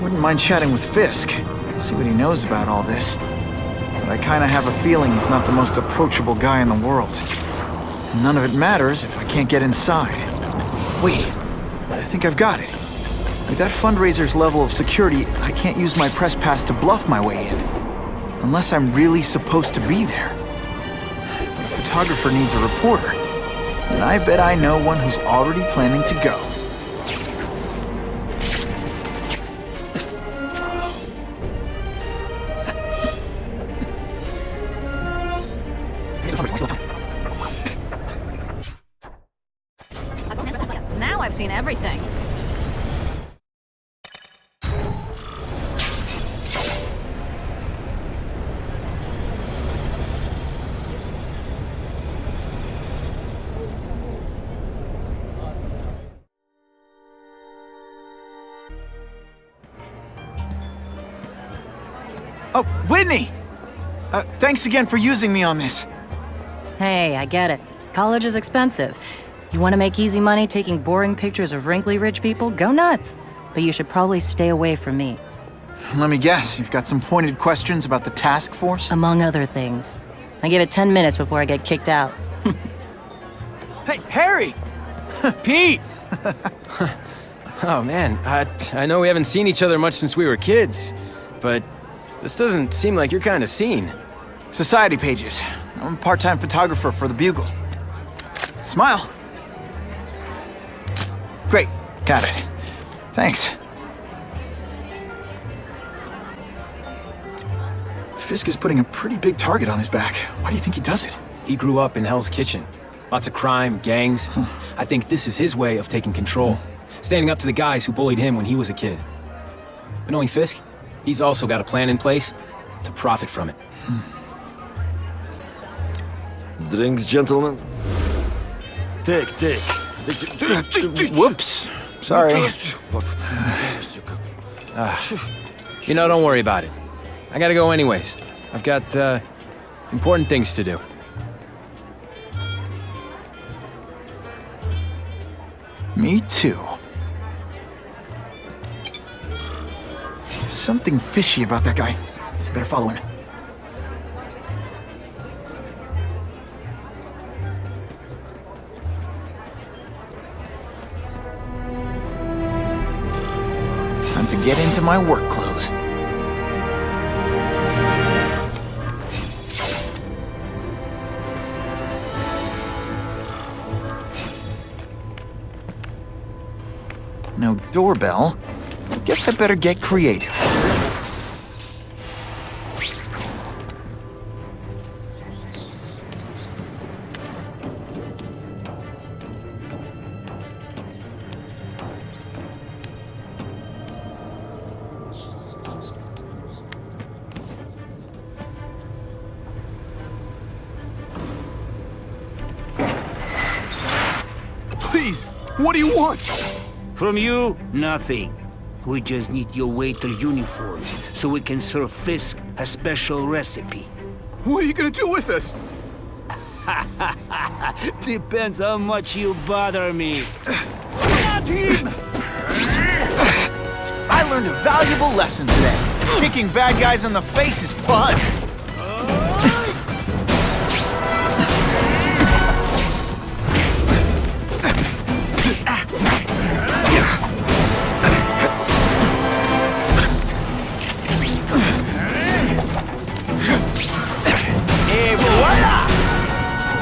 wouldn't mind chatting with Fisk, see what he knows about all this. But I kinda have a feeling he's not the most approachable guy in the world. And none of it matters if I can't get inside. Wait, I think I've got it. With that fundraiser's level of security, I can't use my press pass to bluff my way in. Unless I'm really supposed to be there. But a photographer needs a reporter. And I bet I know one who's already planning to go. Now I've seen everything. Oh, Whitney! Thanks again for using me on this. Hey, I get it. College is expensive. You want to make easy money taking boring pictures of wrinkly rich people? Go nuts! But you should probably stay away from me. Let me guess, you've got some pointed questions about the task force? Among other things. I give it 10 minutes before I get kicked out. Hey, Harry! Pete! Oh man, I know we haven't seen each other much since we were kids, but this doesn't seem like your kind of scene. Society pages. I'm a part-time photographer for the Bugle. Smile. Great, got it. Thanks. Fisk is putting a pretty big target on his back. Why do you think he does it? He grew up in Hell's Kitchen. Lots of crime, gangs. I think this is his way of taking control. Standing up to the guys who bullied him when he was a kid. But knowing Fisk, he's also got a plan in place to profit from it. Drinks, gentlemen? Take. Whoops. Sorry. You know, don't worry about it. I gotta go anyways. I've got, important things to do. Me too. Something fishy about that guy. Better follow him. Time to get into my work clothes. No doorbell. Guess I better get creative. Please, what do you want? From you, nothing. We just need your waiter uniform so we can serve Fisk a special recipe. What are you gonna do with us? Depends how much you bother me. I learned a valuable lesson today. Kicking bad guys in the face is fun.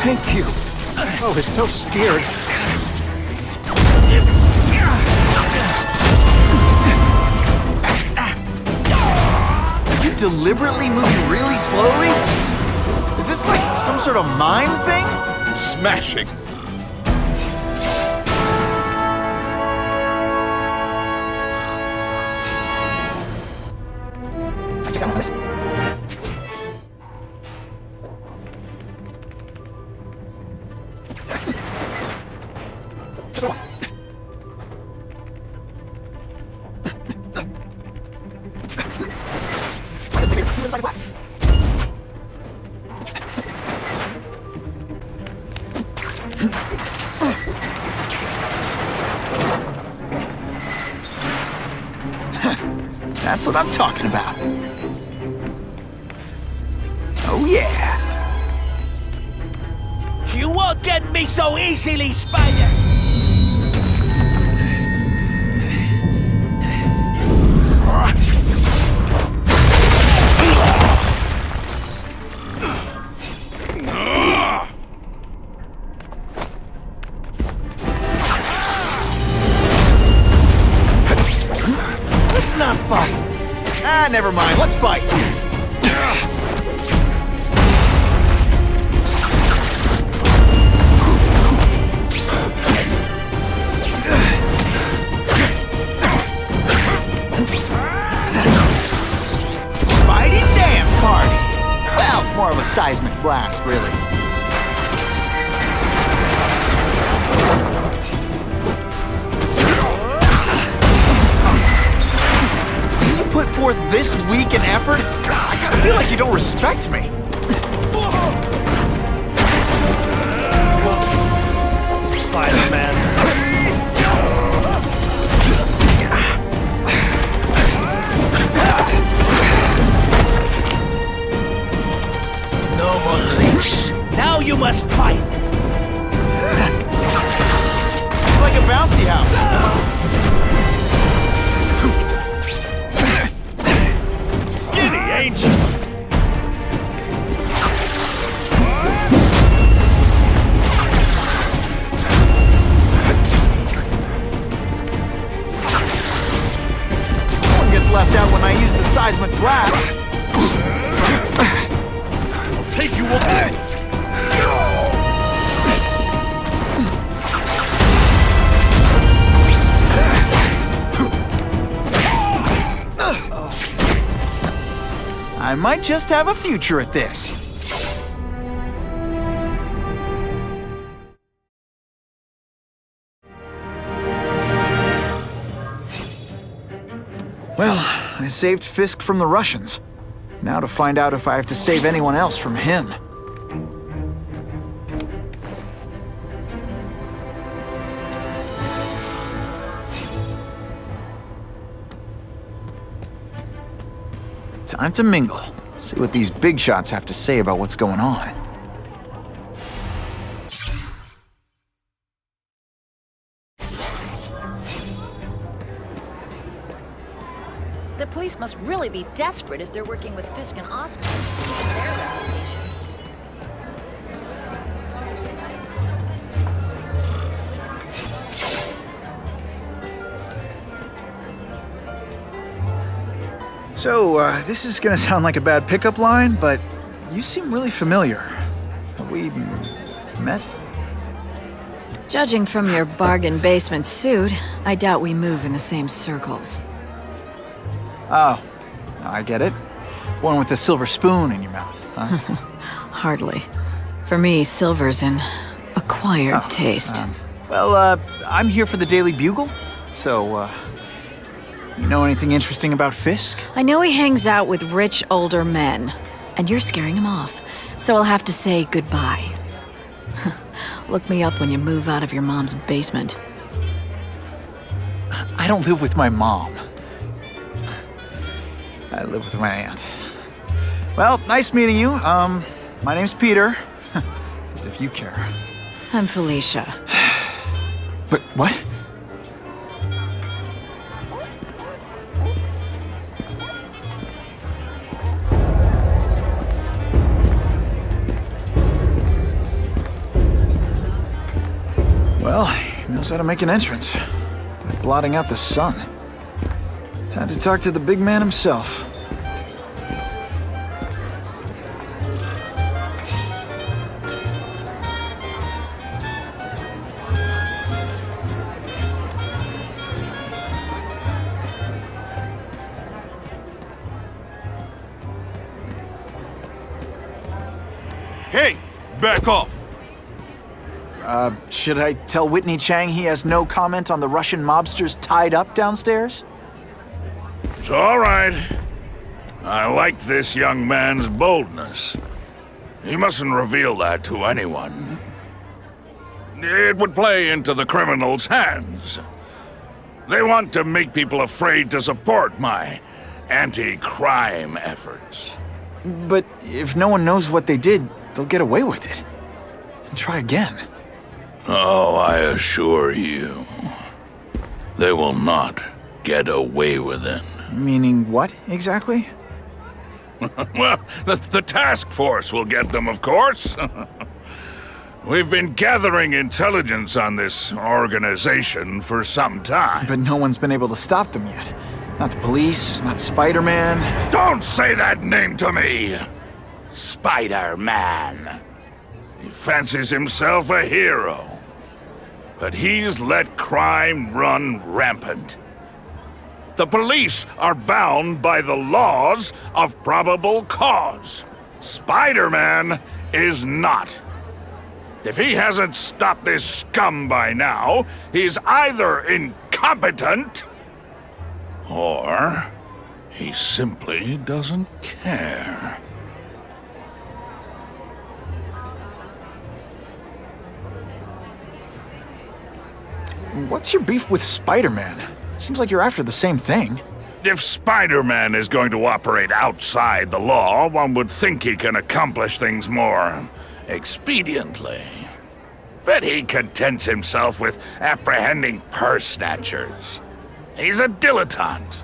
Thank you. I was so scared. Are you deliberately moving really slowly? Is this like some sort of mime thing? Smashing. Check out this. That's what I'm talking about. Oh yeah. You won't get me so easily, Spider! Let's not fight. Ah, never mind. Let's fight. Spidey dance party. Well, more of a seismic blast, really. Put forth this week in effort? I kinda feel like you don't respect me. Spider-Man. No more tricks. Now you must fight. It's like a bouncy house. Ain't you? No one gets left out when I use the seismic blast. I'll take you away. I might just have a future at this. Well, I saved Fisk from the Russians. Now to find out if I have to save anyone else from him. Time to mingle. See what these big shots have to say about what's going on. The police must really be desperate if they're working with Fisk and Oscar. Their reputation. So, this is gonna sound like a bad pickup line, but you seem really familiar. Have we met? Judging from your bargain basement suit, I doubt we move in the same circles. Oh, I get it. One with a silver spoon in your mouth, huh? Hardly. For me, silver's an acquired taste. Well, I'm here for the Daily Bugle, so, you know anything interesting about Fisk? I know he hangs out with rich older men, and you're scaring him off, so I'll have to say goodbye. Look me up when you move out of your mom's basement. I don't live with my mom. I live with my aunt. Well, nice meeting you. My name's Peter. As if you care. I'm Felicia. But what? Well, he knows how to make an entrance. By blotting out the sun. Time to talk to the big man himself. Hey, back off. Should I tell Whitney Chang he has no comment on the Russian mobsters tied up downstairs? It's all right. I like this young man's boldness. He mustn't reveal that to anyone. It would play into the criminals' hands. They want to make people afraid to support my anti-crime efforts. But if no one knows what they did, they'll get away with it. And try again. Oh, I assure you, they will not get away with it. Meaning what, exactly? Well, the task force will get them, of course. We've been gathering intelligence on this organization for some time. But no one's been able to stop them yet. Not the police, not Spider-Man. Don't say that name to me! Spider-Man. He fancies himself a hero. But he's let crime run rampant. The police are bound by the laws of probable cause. Spider-Man is not. If he hasn't stopped this scum by now, he's either incompetent or he simply doesn't care. What's your beef with Spider-Man? Seems like you're after the same thing. If Spider-Man is going to operate outside the law, one would think he can accomplish things more expediently. But he contents himself with apprehending purse snatchers. He's a dilettante,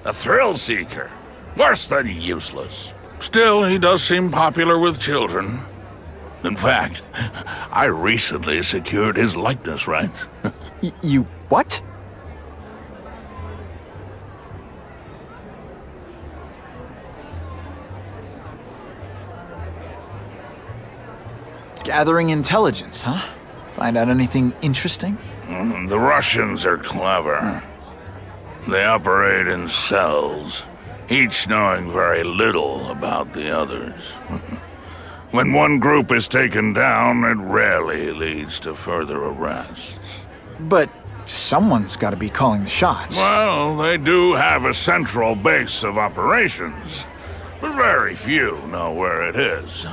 a thrill seeker, worse than useless. Still, he does seem popular with children. In fact, I recently secured his likeness rights. You what? Gathering intelligence, huh? Find out anything interesting? The Russians are clever. They operate in cells, each knowing very little about the others. When one group is taken down, it rarely leads to further arrests. But someone's got to be calling the shots. Well, they do have a central base of operations, but very few know where it is.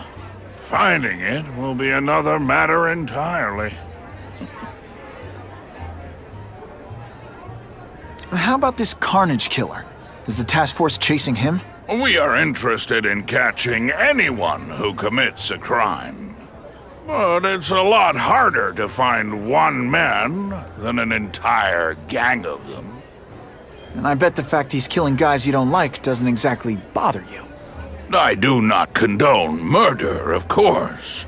Finding it will be another matter entirely. How about this Carnage killer? Is the task force chasing him? We are interested in catching anyone who commits a crime. But it's a lot harder to find one man than an entire gang of them. And I bet the fact he's killing guys you don't like doesn't exactly bother you. I do not condone murder, of course.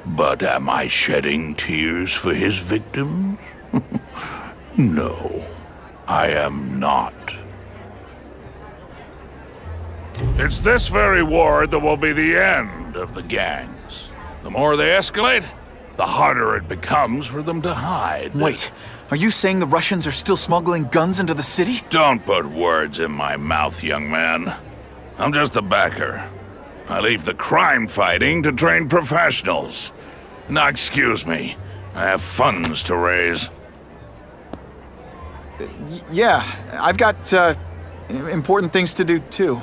But am I shedding tears for his victims? No, I am not. It's this very war that will be the end of the gangs. The more they escalate, the harder it becomes for them to hide. Wait, are you saying the Russians are still smuggling guns into the city? Don't put words in my mouth, young man. I'm just a backer. I leave the crime fighting to trained professionals. Now, excuse me. I have funds to raise. Yeah, I've got, important things to do, too.